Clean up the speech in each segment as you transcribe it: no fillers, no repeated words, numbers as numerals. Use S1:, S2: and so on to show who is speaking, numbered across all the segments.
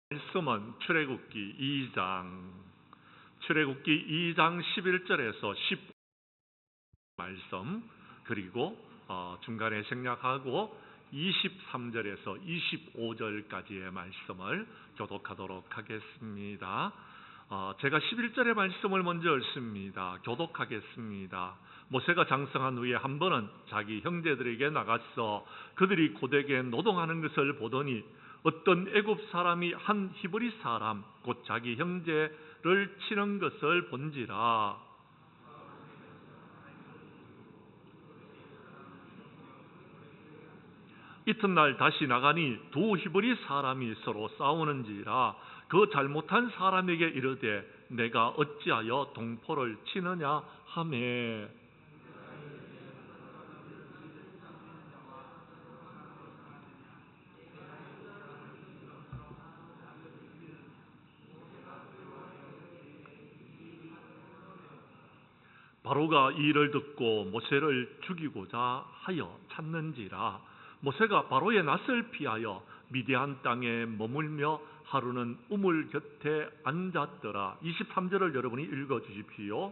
S1: 말씀은 출애굽기 2장 11절에서 10 말씀, 그리고 중간에 생략하고 23절에서 25절까지의 말씀을 교독하도록 하겠습니다. 제가 11절의 말씀을 먼저 읽습니다. 교독하겠습니다. 모세가 장성한 후에 한 번은 자기 형제들에게 나가서 그들이 고되게 노동하는 것을 보더니 어떤 애굽 사람이 한 히브리 사람 곧 자기 형제를 치는 것을 본지라. 이튿날 다시 나가니 두 히브리 사람이 서로 싸우는지라. 그 잘못한 사람에게 이르되 내가 어찌하여 동포를 치느냐 하매, 바로가 이 일을 듣고 모세를 죽이고자 하여 찾는지라. 모세가 바로의 낯을 피하여 미디안 땅에 머물며 하루는 우물 곁에 앉았더라. 23절을 여러분이 읽어 주십시오.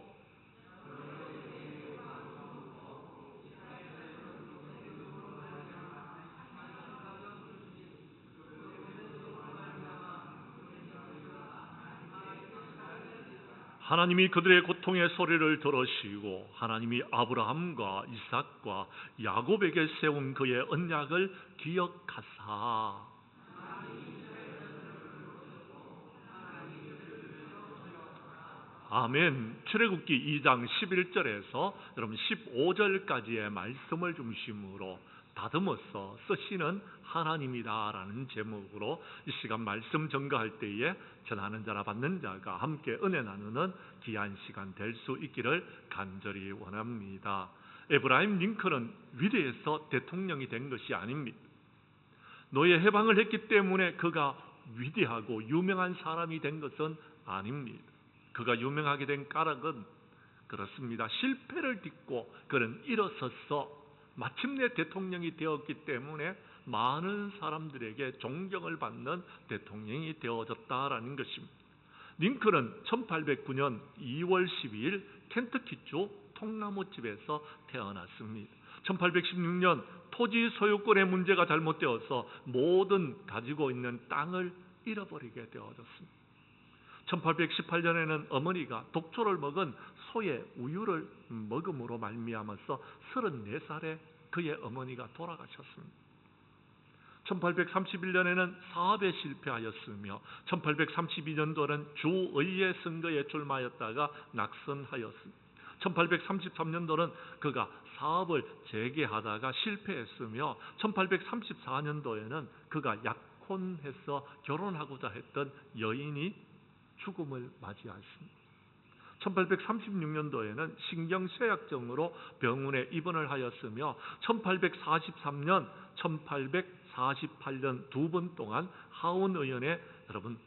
S1: 하나님이 그들의 고통의 소리를 들으시고 하나님이 아브라함과 이삭과 야곱에게 세운 그의 언약을 기억하사, 아멘. 출애굽기 2장 11절에서 여러분 15절까지의 말씀을 중심으로 다듬어서 쓰시는 하나님이다라는 제목으로 이 시간 말씀 전가할 때에 전하는 자나 받는 자가 함께 은혜 나누는 귀한 시간 될 수 있기를 간절히 원합니다. 에브라임 링컨은 위대해서 대통령이 된 것이 아닙니다. 노예 해방을 했기 때문에 그가 위대하고 유명한 사람이 된 것은 아닙니다. 그가 유명하게 된 까닭은 그렇습니다. 실패를 딛고 그는 일어서서 마침내 대통령이 되었기 때문에 많은 사람들에게 존경을 받는 대통령이 되어졌다라는 것입니다. 링컨은 1809년 2월 12일 켄터키주 통나무집에서 태어났습니다. 1816년 토지 소유권의 문제가 잘못되어서 모든 가지고 있는 땅을 잃어버리게 되어졌습니다. 1818년에는 어머니가 독초를 먹은 소의 우유를 먹음으로 말미암아서 34살에 그의 어머니가 돌아가셨습니다. 1831년에는 사업에 실패하였으며 1832년도에는 주의회 선거에 출마하였다가 낙선하였습니다. 1833년도는 그가 사업을 재개하다가 실패했으며 1834년도에는 그가 약혼해서 결혼하고자 했던 여인이 죽음을 맞이했습니다. 1836년도에는 신경쇠약증으로 병원에 입원을 하였으며 1843년, 1848년 두 번 동안 하원의원에 여러분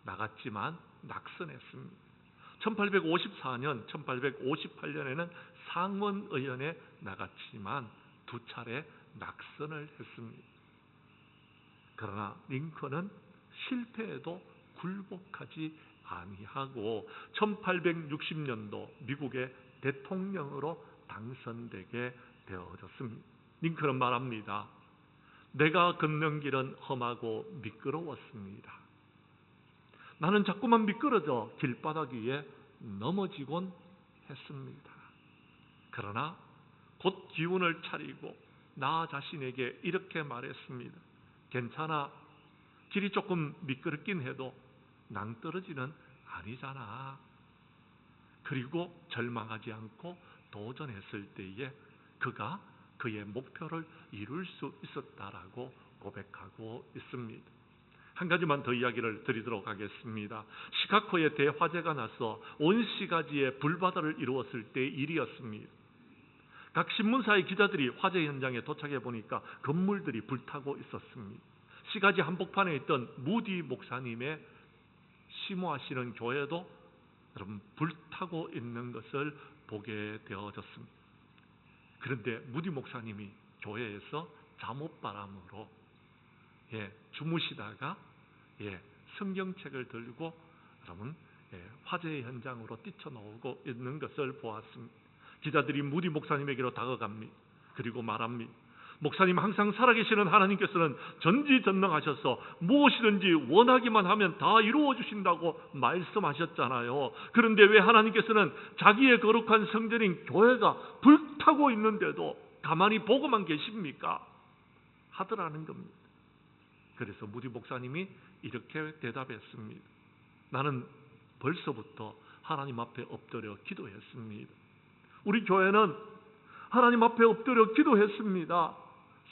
S1: 나갔지만 낙선했습니다. 1854년, 1858년에는 상원의원에 나갔지만 두 차례 낙선을 했습니다. 그러나 링컨은 실패에도 굴복하지 아니하고 1860년도 미국의 대통령으로 당선되게 되어졌습니다. 링컨은 말합니다. 내가 걷는 길은 험하고 미끄러웠습니다. 나는 자꾸만 미끄러져 길바닥 위에 넘어지곤 했습니다. 그러나 곧 기운을 차리고 나 자신에게 이렇게 말했습니다. 괜찮아. 길이 조금 미끄럽긴 해도 낭떠러지는 아니잖아. 그리고 절망하지 않고 도전했을 때에 그가 그의 목표를 이룰 수 있었다라고 고백하고 있습니다. 한 가지만 더 이야기를 드리도록 하겠습니다. 시카고에 대화재가 나서 온 시가지에 불바다를 이루었을 때의 일이었습니다. 각 신문사의 기자들이 화재 현장에 도착해 보니까 건물들이 불타고 있었습니다. 시가지 한복판에 있던 무디 목사님의 심호하시는 교회도 여러분 불타고 있는 것을 보게 되어졌습니다. 그런데 무디 목사님이 교회에서 잠옷바람으로 주무시다가 성경책을 들고 여러분 화재 현장으로 뛰쳐나오고 있는 것을 보았습니다. 기자들이 무디 목사님에게로 다가갑니다. 그리고 말합니다. 목사님, 항상 살아계시는 하나님께서는 전지전능하셔서 무엇이든지 원하기만 하면 다 이루어 주신다고 말씀하셨잖아요. 그런데 왜 하나님께서는 자기의 거룩한 성전인 교회가 불타고 있는데도 가만히 보고만 계십니까? 하더라는 겁니다. 그래서 무디 목사님이 이렇게 대답했습니다. 나는 벌써부터 하나님 앞에 엎드려 기도했습니다. 우리 교회는 하나님 앞에 엎드려 기도했습니다.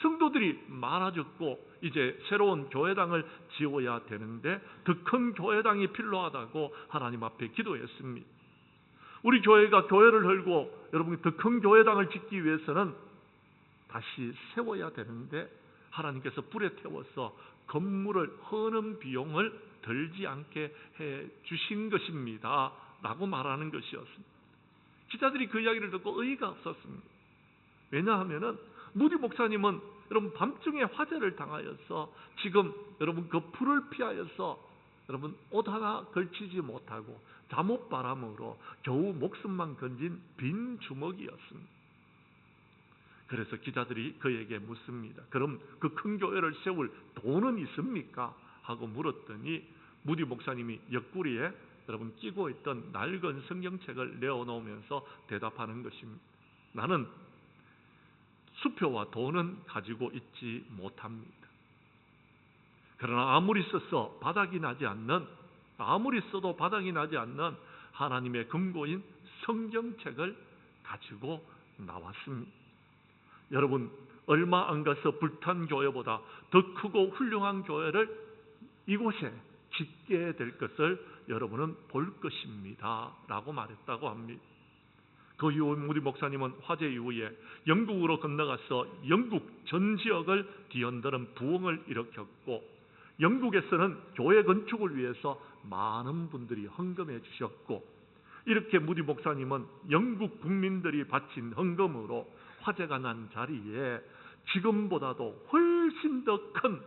S1: 성도들이 많아졌고 이제 새로운 교회당을 지어야 되는데 더 큰 교회당이 필요하다고 하나님 앞에 기도했습니다. 우리 교회가 교회를 헐고 여러분 더 큰 교회당을 짓기 위해서는 다시 세워야 되는데 하나님께서 불에 태워서 건물을 허는 비용을 들지 않게 해 주신 것입니다 라고 말하는 것이었습니다. 기자들이 그 이야기를 듣고 의의가 없었습니다. 왜냐하면 무디 목사님은 여러분 밤중에 화재를 당하여서 지금 여러분 그 불을 피하여서 여러분 옷 하나 걸치지 못하고 잠옷바람으로 겨우 목숨만 건진 빈 주먹이었습니다. 그래서 기자들이 그에게 묻습니다. 그럼 그 큰 교회를 세울 돈은 있습니까? 하고 물었더니 무디 목사님이 옆구리에 여러분 끼고 있던 낡은 성경책을 내어놓으면서 대답하는 것입니다. 나는 수표와 돈은 가지고 있지 못합니다. 그러나 아무리 써도 바닥이 나지 않는 하나님의 금고인 성경책을 가지고 나왔습니다. 여러분 얼마 안 가서 불탄 교회보다 더 크고 훌륭한 교회를 이곳에 짓게 될 것을 여러분은 볼 것입니다 라고 말했다고 합니다. 그 이후 무디 목사님은 화재 이후에 영국으로 건너가서 영국 전 지역을 뒤흔드는 부흥을 일으켰고 영국에서는 교회 건축을 위해서 많은 분들이 헌금해 주셨고 이렇게 무디 목사님은 영국 국민들이 바친 헌금으로 화재가 난 자리에 지금보다도 훨씬 더 큰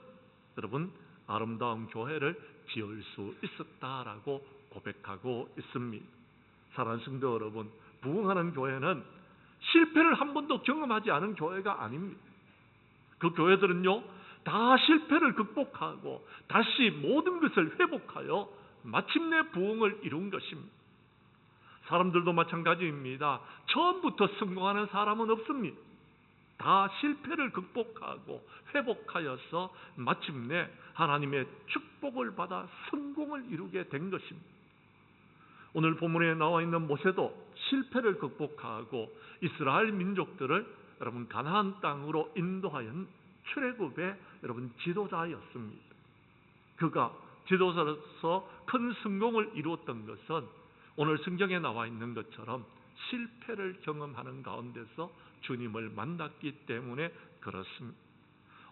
S1: 여러분 아름다운 교회를 지을 수 있었다라고 고백하고 있습니다. 사랑하는 성도 여러분, 부흥하는 교회는 실패를 한 번도 경험하지 않은 교회가 아닙니다. 그 교회들은요 다 실패를 극복하고 다시 모든 것을 회복하여 마침내 부흥을 이룬 것입니다. 사람들도 마찬가지입니다. 처음부터 성공하는 사람은 없습니다. 다 실패를 극복하고 회복하여서 마침내 하나님의 축복을 받아 성공을 이루게 된 것입니다. 오늘 본문에 나와 있는 모세도 실패를 극복하고 이스라엘 민족들을 여러분 가나안 땅으로 인도하여 출애굽의 여러분 지도자였습니다. 그가 지도자로서 큰 성공을 이루었던 것은 오늘 성경에 나와 있는 것처럼 실패를 경험하는 가운데서 주님을 만났기 때문에 그렇습니다.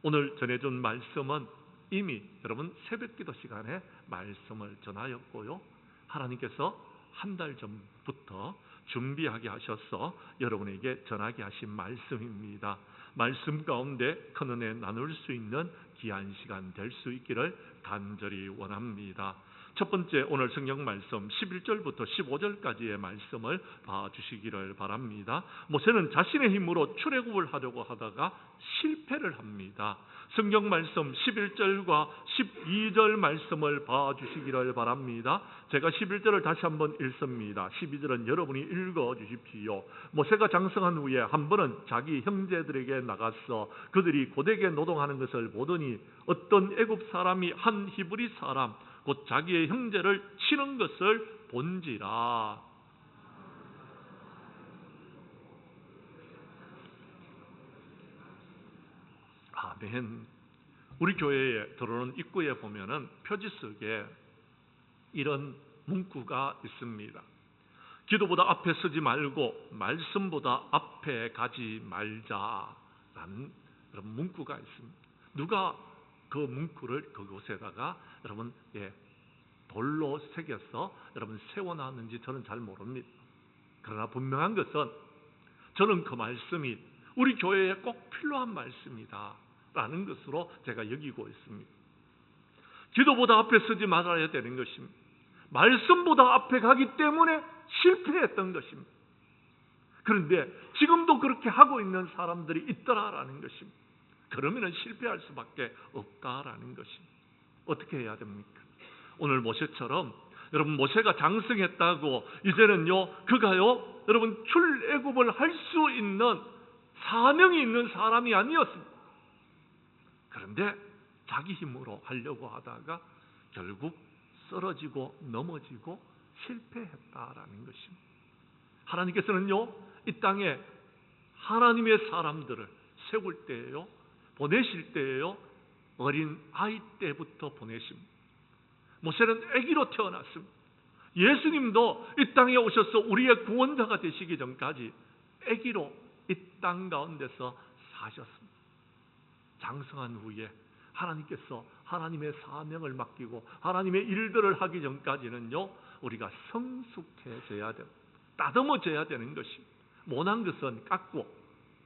S1: 오늘 전해준 말씀은 이미 여러분 새벽기도 시간에 말씀을 전하였고요. 하나님께서 한 달 전부터 준비하게 하셔서 여러분에게 전하게 하신 말씀입니다. 말씀 가운데 큰 은혜 나눌 수 있는 귀한 시간 될 수 있기를 간절히 원합니다. 첫 번째 오늘 성경 말씀 11절부터 15절까지의 말씀을 봐주시기를 바랍니다. 모세는 자신의 힘으로 출애굽을 하려고 하다가 실패를 합니다. 성경 말씀 11절과 12절 말씀을 봐주시기를 바랍니다. 제가 11절을 다시 한번 읽습니다. 12절은 여러분이 읽어주십시오. 모세가 장성한 후에 한 번은 자기 형제들에게 나가서 그들이 고되게 노동하는 것을 보더니 어떤 애굽 사람이 한 히브리 사람 곧 자기의 형제를 치는 것을 본지라. 아멘. 우리 교회에 들어오는 입구에 보면은 표지 속에 이런 문구가 있습니다. 기도보다 앞에 서지 말고 말씀보다 앞에 가지 말자라는 그런 문구가 있습니다. 누가 그 문구를 그곳에다가 여러분 돌로 새겨서 여러분 세워놨는지 저는 잘 모릅니다. 그러나 분명한 것은 저는 그 말씀이 우리 교회에 꼭 필요한 말씀이다 라는 것으로 제가 여기고 있습니다. 기도보다 앞에 서지 말아야 되는 것입니다. 말씀보다 앞에 가기 때문에 실패했던 것입니다. 그런데 지금도 그렇게 하고 있는 사람들이 있더라라는 것입니다. 그러면 실패할 수밖에 없다라는 것입니다. 어떻게 해야 됩니까? 오늘 모세처럼 여러분, 모세가 장성했다고 이제는요 그가요 여러분 출애굽을 할 수 있는 사명이 있는 사람이 아니었습니다. 그런데 자기 힘으로 하려고 하다가 결국 쓰러지고 넘어지고 실패했다라는 것입니다. 하나님께서는요 이 땅에 하나님의 사람들을 세울 때에요, 보내실 때에요, 어린 아이 때부터 보내십니다. 모세는 아기로 태어났습니다. 예수님도 이 땅에 오셔서 우리의 구원자가 되시기 전까지 아기로 이 땅 가운데서 사셨습니다. 장성한 후에 하나님께서 하나님의 사명을 맡기고 하나님의 일들을 하기 전까지는요 우리가 성숙해져야 됩니다. 따듬어져야 되는 것입니다. 못한 것은 깎고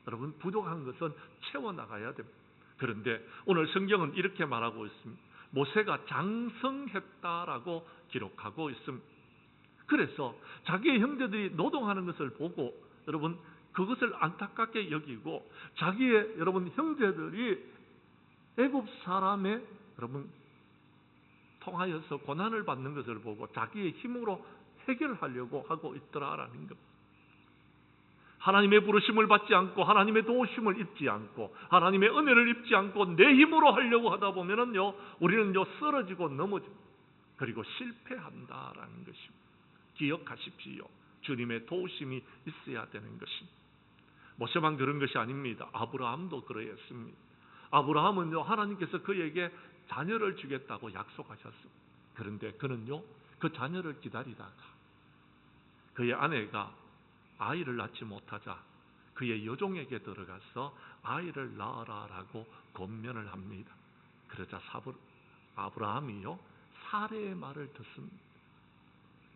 S1: 여러분 부족한 것은 채워나가야 됩니다. 그런데 오늘 성경은 이렇게 말하고 있습니다. 모세가 장성했다라고 기록하고 있습니다. 그래서 자기의 형제들이 노동하는 것을 보고 여러분 그것을 안타깝게 여기고 자기의 여러분 형제들이 애굽 사람의 여러분 통하여서 고난을 받는 것을 보고 자기의 힘으로 해결하려고 하고 있더라라는 것. 하나님의 부르심을 받지 않고 하나님의 도우심을 입지 않고 하나님의 은혜를 입지 않고 내 힘으로 하려고 하다 보면은요 우리는요 쓰러지고 넘어지고 그리고 실패한다라는 것입니다. 기억하십시오. 주님의 도우심이 있어야 되는 것입니다. 모세만 그런 것이 아닙니다. 아브라함도 그러했습니다. 아브라함은요 하나님께서 그에게 자녀를 주겠다고 약속하셨습니다. 그런데 그는요 그 자녀를 기다리다가 그의 아내가 아이를 낳지 못하자 그의 여종에게 들어가서 아이를 낳아라라고 권면을 합니다. 그러자 아브라함이요 사레의 말을 듣습니다.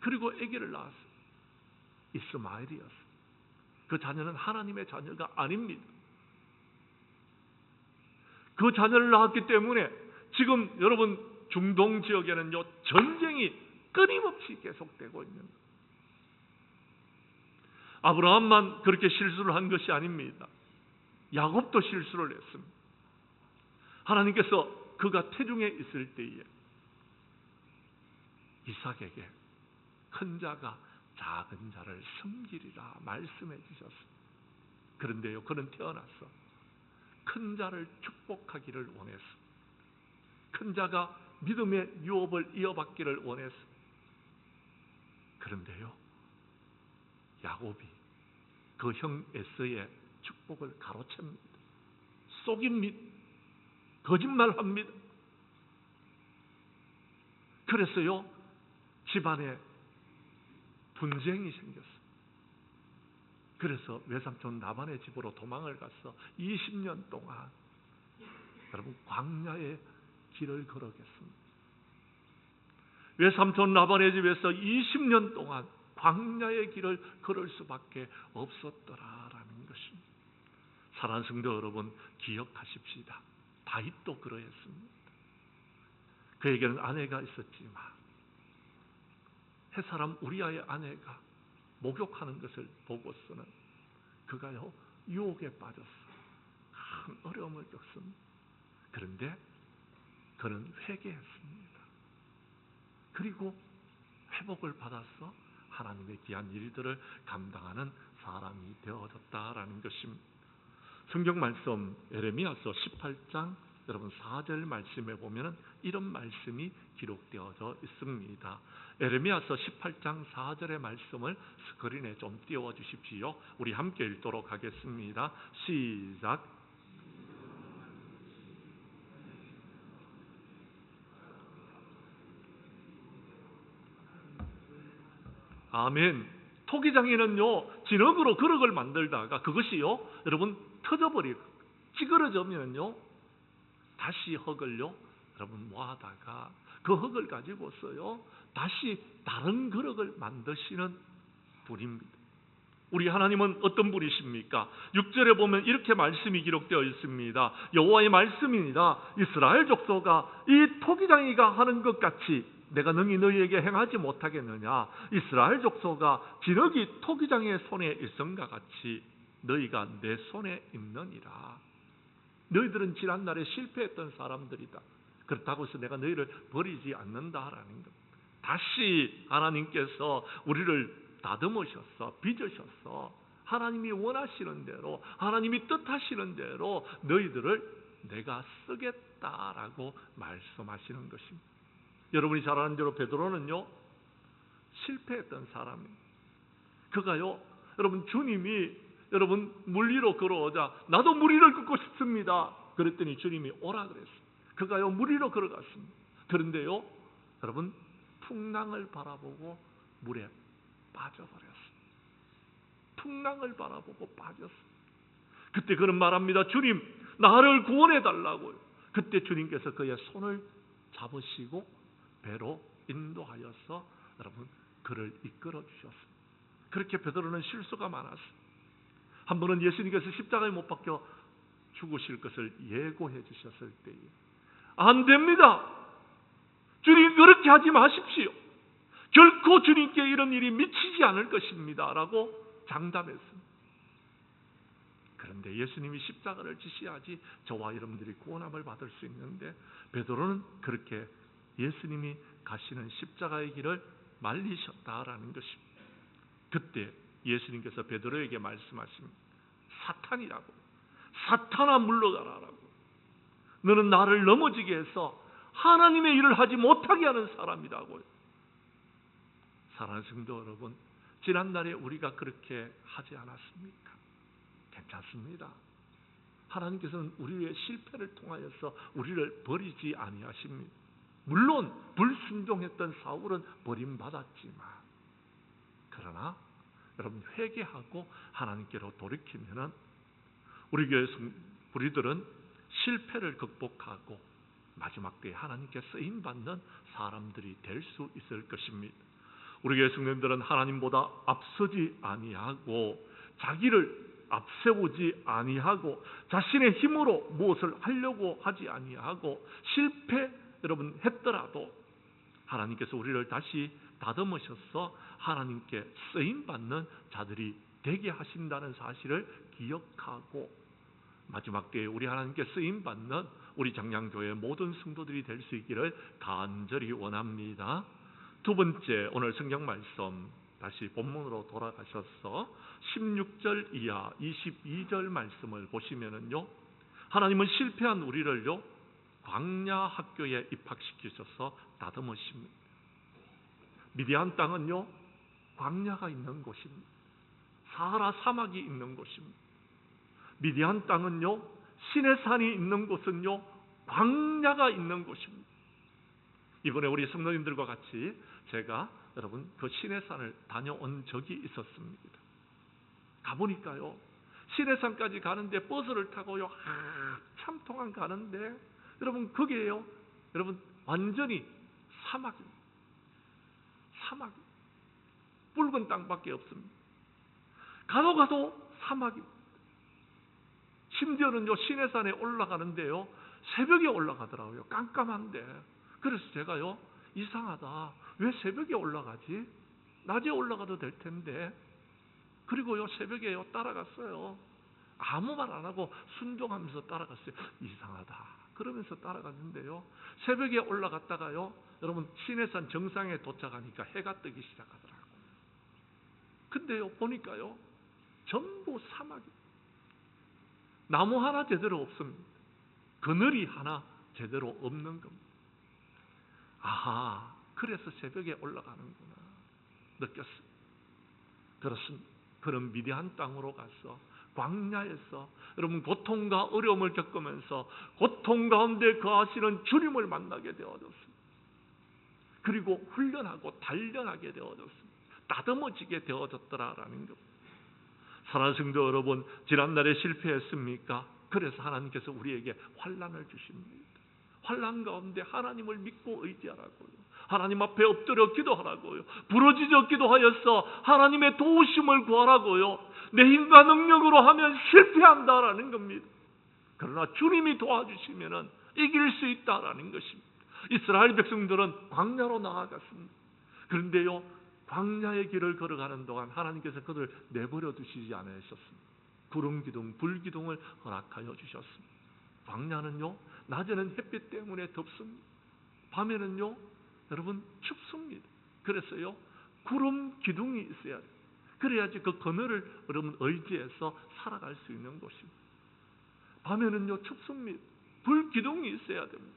S1: 그리고 아기를 낳았어요. 이스마엘이었어요. 그 자녀는 하나님의 자녀가 아닙니다. 그 자녀를 낳았기 때문에 지금 여러분 중동 지역에는요 전쟁이 끊임없이 계속되고 있는 거예요. 아브라함만 그렇게 실수를 한 것이 아닙니다. 야곱도 실수를 했습니다. 하나님께서 그가 태중에 있을 때에 이삭에게 큰 자가 작은 자를 섬기리라 말씀해 주셨습니다. 그런데요 그는 태어나서 큰 자를 축복하기를 원했습니다. 큰 자가 믿음의 유업을 이어받기를 원했습니다. 그런데요 야곱이 그 형 에서의 축복을 가로챕니다. 속입니다. 거짓말합니다. 그래서요 집안에 분쟁이 생겼어요. 그래서 외삼촌 라반의 집으로 도망을 가서 20년 동안 여러분 광야의 길을 걸어겠습니다. 외삼촌 라반의 집에서 20년 동안 광야의 길을 걸을 수밖에 없었더라라는 것입니다. 사랑하는 성도 여러분 기억하십시다. 다윗도 그러했습니다. 그에게는 아내가 있었지만 햇사람 우리아의 아내가 목욕하는 것을 보고서는 그가요 유혹에 빠졌어. 큰 어려움을 겪습니다. 그런데 그는 회개했습니다. 그리고 회복을 받아서 하나님의 귀한 일들을 감당하는 사람이 되어졌다라는 것입니다. 성경 말씀 에레미야서 18장 여러분 4절 말씀에 보면은 이런 말씀이 기록되어져 있습니다. 에레미야서 18장 4절의 말씀을 스크린에 좀 띄워 주십시오. 우리 함께 읽도록 하겠습니다. 시작. 아멘. 토기장에는요 진흙으로 그릇을 만들다가 그것이요 여러분 터져버리고 찌그러져면요 다시 흙을요 여러분 모아다가 그 흙을 가지고서요 다시 다른 그릇을 만드시는 분입니다. 우리 하나님은 어떤 분이십니까? 6절에 보면 이렇게 말씀이 기록되어 있습니다. 여호와의 말씀이니라. 이스라엘 족속아, 이 토기장이가 하는 것 같이 내가 능히 너희에게 행하지 못하겠느냐? 이스라엘 족속아, 진흙이 토기장의 손에 있음과 같이 너희가 내 손에 있느니라. 너희들은 지난날에 실패했던 사람들이다. 그렇다고 해서 내가 너희를 버리지 않는다라는 것. 다시 하나님께서 우리를 다듬으셔서 빚으셔서 하나님이 원하시는 대로, 하나님이 뜻하시는 대로 너희들을 내가 쓰겠다라고 말씀하시는 것입니다. 여러분이 잘 아는 대로 베드로는요, 실패했던 사람입니다. 그가요, 여러분, 주님이 여러분 물 위로 걸어오자 나도 물 위를 걷고 싶습니다. 그랬더니 주님이 오라 그랬어요. 그가요 물 위로 걸어갔습니다. 그런데요, 여러분, 풍랑을 바라보고 물에 빠져버렸어요. 풍랑을 바라보고 빠졌어요. 그때 그는 말합니다. 주님, 나를 구원해 달라고요. 그때 주님께서 그의 손을 잡으시고 배로 인도하여서 여러분 그를 이끌어 주셨습니다. 그렇게 베드로는 실수가 많았어요. 한 번은 예수님께서 십자가에 못 박혀 죽으실 것을 예고해 주셨을 때에 안 됩니다. 주님 그렇게 하지 마십시오. 결코 주님께 이런 일이 미치지 않을 것입니다 라고 장담했습니다. 그런데 예수님이 십자가를 지시하지 저와 여러분들이 구원함을 받을 수 있는데 베드로는 그렇게 예수님이 가시는 십자가의 길을 말리셨다라는 것입니다. 그때 예수님께서 베드로에게 말씀하십니다. 사탄이라고, 사탄아 물러가라라고. 너는 나를 넘어지게 해서 하나님의 일을 하지 못하게 하는 사람이라고요. 사랑하는 성도 여러분, 지난날에 우리가 그렇게 하지 않았습니까? 괜찮습니다. 하나님께서는 우리의 실패를 통하여서 우리를 버리지 아니하십니다. 물론 불순종했던 사울은 버림받았지만, 그러나 여러분 회개하고 하나님께로 돌이키면은 우리 교회 우리들은 실패를 극복하고 마지막 때에 하나님께 쓰임 받는 사람들이 될 수 있을 것입니다. 우리 교회 성도님들은 하나님보다 앞서지 아니하고 자기를 앞세우지 아니하고 자신의 힘으로 무엇을 하려고 하지 아니하고 실패 여러분 했더라도 하나님께서 우리를 다시 다듬으셔서 하나님께 쓰임 받는 자들이 되게 하신다는 사실을 기억하고 마지막 때에 우리 하나님께 쓰임 받는 우리 장량교회 모든 성도들이 될 수 있기를 간절히 원합니다. 두 번째, 오늘 성경 말씀 다시 본문으로 돌아가셔서 16절 이하 22절 말씀을 보시면은요, 하나님은 실패한 우리를요 광야 학교에 입학시키셔서 다듬으십니다. 미디안 땅은요 광야가 있는 곳입니다. 사하라 사막이 있는 곳입니다. 미디안 땅은요 시내산이 있는 곳은요 광야가 있는 곳입니다. 이번에 우리 성도님들과 같이 제가 여러분 그 시내산을 다녀온 적이 있었습니다. 가보니까요 시내산까지 가는데 버스를 타고요 한참 동안 가는데 여러분 거기에요 여러분 완전히 사막입니다. 사막, 붉은 땅밖에 없습니다. 가도 사막입니다. 심지어는요 시내산에 올라가는데요 새벽에 올라가더라고요. 깜깜한데. 그래서 제가요 이상하다. 왜 새벽에 올라가지? 낮에 올라가도 될 텐데. 그리고요 새벽에요 따라갔어요. 아무 말 안 하고 순종하면서 따라갔어요. 이상하다. 그러면서 따라갔는데요 새벽에 올라갔다가요 여러분 시내산 정상에 도착하니까 해가 뜨기 시작하더라고요. 근데요 보니까요 전부 사막이에요. 나무 하나 제대로 없습니다. 그늘이 하나 제대로 없는 겁니다. 아하, 그래서 새벽에 올라가는구나 느꼈습니다. 그렇습니다. 그런 미디안 땅으로 가서 광야에서 여러분 고통과 어려움을 겪으면서 고통 가운데 거하시는 주님을 만나게 되어졌습니다. 그리고 훈련하고 단련하게 되어졌습니다. 다듬어지게 되어졌더라라는 것. 사랑하는 성도 여러분, 지난날에 실패했습니까? 그래서 하나님께서 우리에게 환난을 주십니다. 환난 가운데 하나님을 믿고 의지하라고요. 하나님 앞에 엎드려 기도하라고요. 부르짖어 기도하여서 하나님의 도우심을 구하라고요. 내 힘과 능력으로 하면 실패한다라는 겁니다. 그러나 주님이 도와주시면 이길 수 있다라는 것입니다. 이스라엘 백성들은 광야로 나아갔습니다. 그런데요, 광야의 길을 걸어가는 동안 하나님께서 그들을 내버려 두시지 않으셨습니다. 구름 기둥, 불 기둥을 허락하여 주셨습니다. 광야는요, 낮에는 햇빛 때문에 덥습니다. 밤에는요, 여러분 춥습니다. 그래서요, 구름 기둥이 있어야 돼요. 그래야지 그 그늘을 여러분 의지해서 살아갈 수 있는 것입니다. 밤에는요 춥습니다. 불 기둥이 있어야 됩니다.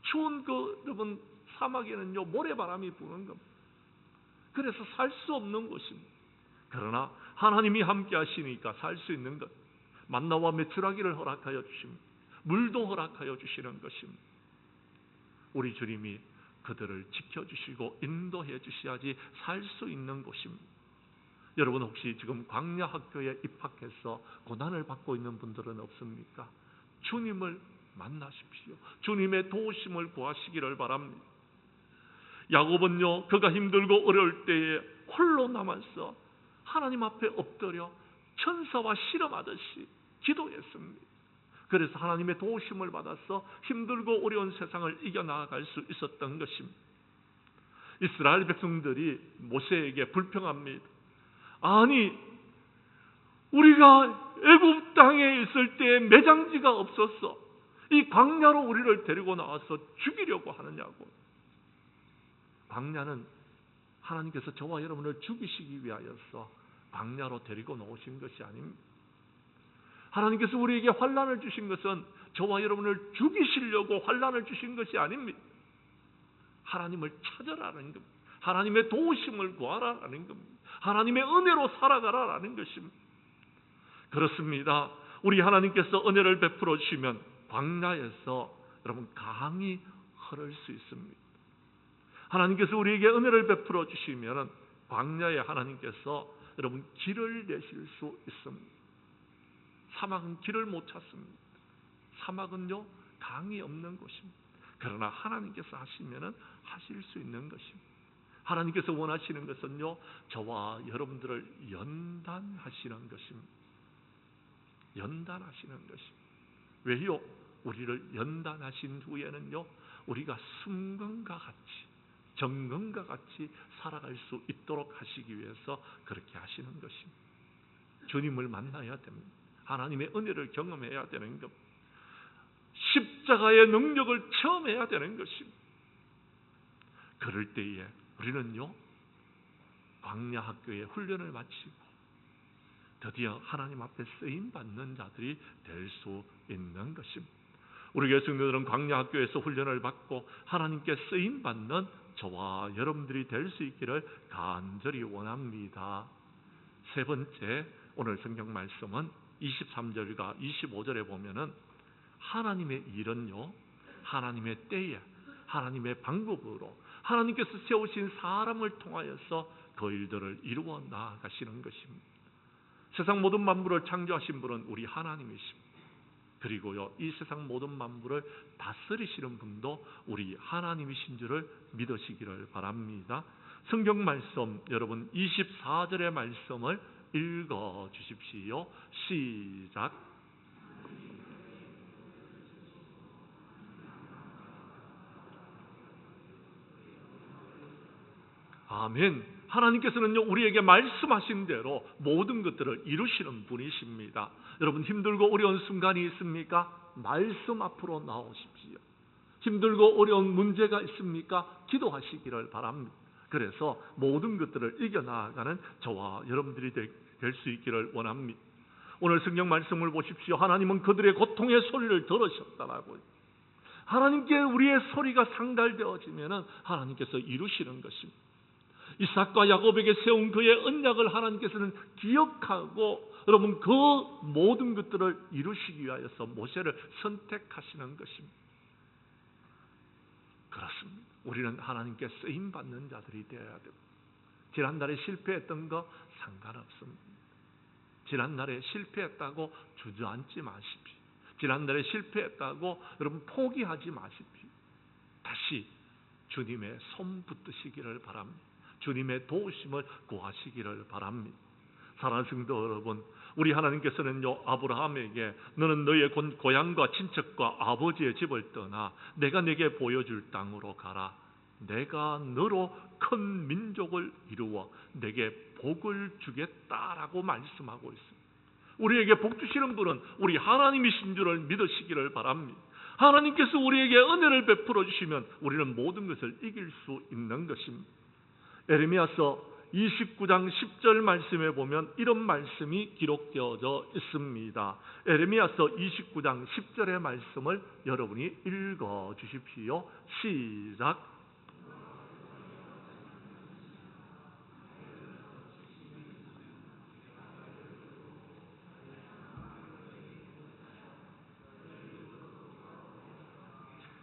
S1: 추운 여러분 사막에는요 모래바람이 부는 겁니다. 그래서 살 수 없는 것입니다. 그러나 하나님이 함께 하시니까 살 수 있는 것, 만나와 메추라기를 허락하여 주십니다. 물도 허락하여 주시는 것입니다. 우리 주님이 그들을 지켜주시고 인도해 주셔야지 살 수 있는 곳입니다. 여러분 혹시 지금 광야 학교에 입학해서 고난을 받고 있는 분들은 없습니까? 주님을 만나십시오. 주님의 도우심을 구하시기를 바랍니다. 야곱은요, 그가 힘들고 어려울 때에 홀로 남아서 하나님 앞에 엎드려 천사와 씨름하듯이 기도했습니다. 그래서 하나님의 도우심을 받아서 힘들고 어려운 세상을 이겨나갈 수 있었던 것입니다. 이스라엘 백성들이 모세에게 불평합니다. 아니, 우리가 애굽 땅에 있을 때 매장지가 없었어. 이 광야로 우리를 데리고 나와서 죽이려고 하느냐고. 광야는 하나님께서 저와 여러분을 죽이시기 위하여서 광야로 데리고 나오신 것이 아닙니다. 하나님께서 우리에게 환난을 주신 것은 저와 여러분을 죽이시려고 환난을 주신 것이 아닙니다. 하나님을 찾으라는 겁니다. 하나님의 도우심을 구하라는 겁니다. 하나님의 은혜로 살아가라는 것입니다. 그렇습니다. 우리 하나님께서 은혜를 베풀어 주시면 광야에서 여러분 강이 흐를 수 있습니다. 하나님께서 우리에게 은혜를 베풀어 주시면 광야에 하나님께서 여러분 길을 내실 수 있습니다. 사막은 길을 못 찾습니다. 사막은요 강이 없는 곳입니다. 그러나 하나님께서 하시면 하실 수 있는 것입니다. 하나님께서 원하시는 것은요 저와 여러분들을 연단하시는 것입니다. 연단하시는 것입니다. 왜요? 우리를 연단하신 후에는요 우리가 순금과 같이 정금과 같이 살아갈 수 있도록 하시기 위해서 그렇게 하시는 것입니다. 주님을 만나야 됩니다. 하나님의 은혜를 경험해야 되는 것, 십자가의 능력을 체험해야 되는 것입니다. 그럴 때에 우리는요 광야 학교에 훈련을 마치고 드디어 하나님 앞에 쓰임 받는 자들이 될 수 있는 것입니다. 우리 교회 성도들은 광야 학교에서 훈련을 받고 하나님께 쓰임 받는 저와 여러분들이 될 수 있기를 간절히 원합니다. 세 번째, 오늘 성경 말씀은 23절과 25절에 보면은 하나님의 일은요 하나님의 때에 하나님의 방법으로 하나님께서 세우신 사람을 통하여서 그 일들을 이루어 나아가시는 것입니다. 세상 모든 만물을 창조하신 분은 우리 하나님이십니다. 그리고요 이 세상 모든 만물을 다스리시는 분도 우리 하나님이신 줄을 믿으시기를 바랍니다. 성경 말씀 여러분 24절의 말씀을 읽어 주십시오. 시작. 아멘. 하나님께서는요 우리에게 말씀하신 대로 모든 것들을 이루시는 분이십니다. 여러분 힘들고 어려운 순간이 있습니까? 말씀 앞으로 나오십시오. 힘들고 어려운 문제가 있습니까? 기도하시기를 바랍니다. 그래서 모든 것들을 이겨나가는 저와 여러분들이 될 수 있기를 원합니다. 오늘 성경 말씀을 보십시오. 하나님은 그들의 고통의 소리를 들으셨다라고요. 하나님께 우리의 소리가 상달되어지면 하나님께서 이루시는 것입니다. 이삭과 야곱에게 세운 그의 언약을 하나님께서는 기억하고 여러분 그 모든 것들을 이루시기 위하여서 모세를 선택하시는 것입니다. 그렇습니다. 우리는 하나님께 쓰임받는 자들이 되어야 됩니다. 지난달에 실패했던 거 상관없습니다. 지난달에 실패했다고 주저앉지 마십시오. 지난달에 실패했다고 여러분 포기하지 마십시오. 다시 주님의 손 붙드시기를 바랍니다. 주님의 도우심을 구하시기를 바랍니다. 사랑하는 성도 여러분, 우리 하나님께서는요, 아브라함에게 너는 너의 고향과 친척과 아버지의 집을 떠나 내가 내게 보여줄 땅으로 가라. 내가 너로 큰 민족을 이루어 내게 복을 주겠다라고 말씀하고 있습니다. 우리에게 복 주시는 분은 우리 하나님이신 줄을 믿으시기를 바랍니다. 하나님께서 우리에게 은혜를 베풀어 주시면 우리는 모든 것을 이길 수 있는 것입니다. 에레미야서 29장 10절 말씀에 보면 이런 말씀이 기록되어져 있습니다. 에레미야서 29장 10절의 말씀을 여러분이 읽어 주십시오. 시작.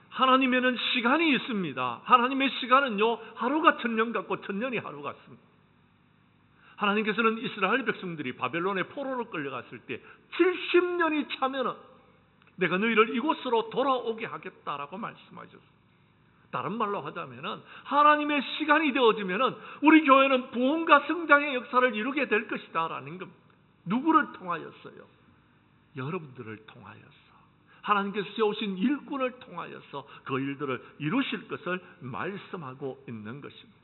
S1: 하나님에는 시간이 있습니다. 하나님의 시간은요, 하루가 천년 같고 천년이 하루 같습니다. 하나님께서는 이스라엘 백성들이 바벨론의 포로로 끌려갔을 때 70년이 차면은 내가 너희를 이곳으로 돌아오게 하겠다라고 말씀하셨습니다. 다른 말로 하자면은 하나님의 시간이 되어지면은 우리 교회는 부흥과 성장의 역사를 이루게 될 것이다라는 겁니다. 누구를 통하였어요? 여러분들을 통하여서. 하나님께서 세우신 일꾼을 통하여서 그 일들을 이루실 것을 말씀하고 있는 것입니다.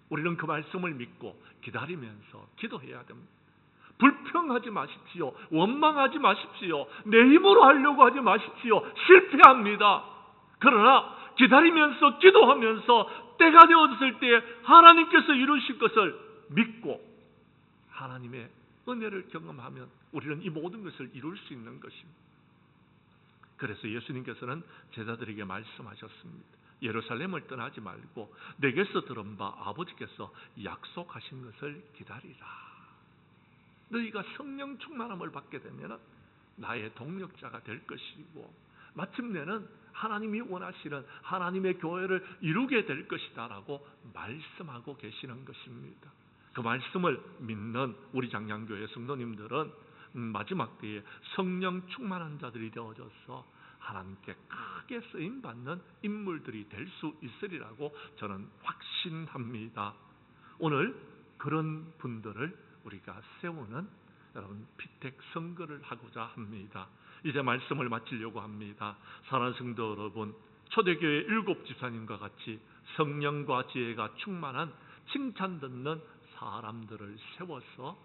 S1: 우리는 그 말씀을 믿고 기다리면서 기도해야 됩니다. 불평하지 마십시오. 원망하지 마십시오. 내 힘으로 하려고 하지 마십시오. 실패합니다. 그러나 기다리면서 기도하면서 때가 되었을 때 하나님께서 이루실 것을 믿고 하나님의 은혜를 경험하면 우리는 이 모든 것을 이룰 수 있는 것입니다. 그래서 예수님께서는 제자들에게 말씀하셨습니다. 예루살렘을 떠나지 말고 내게서 들은 바 아버지께서 약속하신 것을 기다리라. 너희가 성령 충만함을 받게 되면 나의 동력자가 될 것이고 마침내는 하나님이 원하시는 하나님의 교회를 이루게 될 것이다라고 말씀하고 계시는 것입니다. 그 말씀을 믿는 우리 장량교회 성도님들은 마지막 때에 성령 충만한 자들이 되어져서 하나님께 크게 쓰임받는 인물들이 될 수 있으리라고 저는 확신합니다. 오늘 그런 분들을 우리가 세우는 여러분 피택 선거를 하고자 합니다. 이제 말씀을 마치려고 합니다. 사랑하는 성도 여러분, 초대교회 7 집사님과 같이 성령과 지혜가 충만한 칭찬 듣는 사람들을 세워서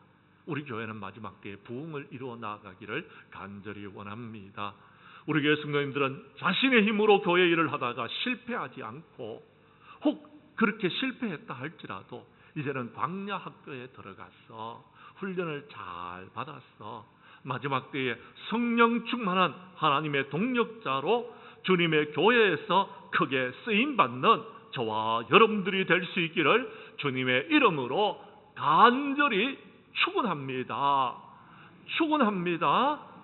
S1: 우리 교회는 마지막 때에 부흥을 이루어 나아가기를 간절히 원합니다. 우리 교회 성도님들은 자신의 힘으로 교회 일을 하다가 실패하지 않고 혹 그렇게 실패했다 할지라도 이제는 광야 학교에 들어가서 훈련을 잘 받아서 마지막 때에 성령 충만한 하나님의 동력자로 주님의 교회에서 크게 쓰임받는 저와 여러분들이 될 수 있기를 주님의 이름으로 간절히 축원합니다. 축원합니다.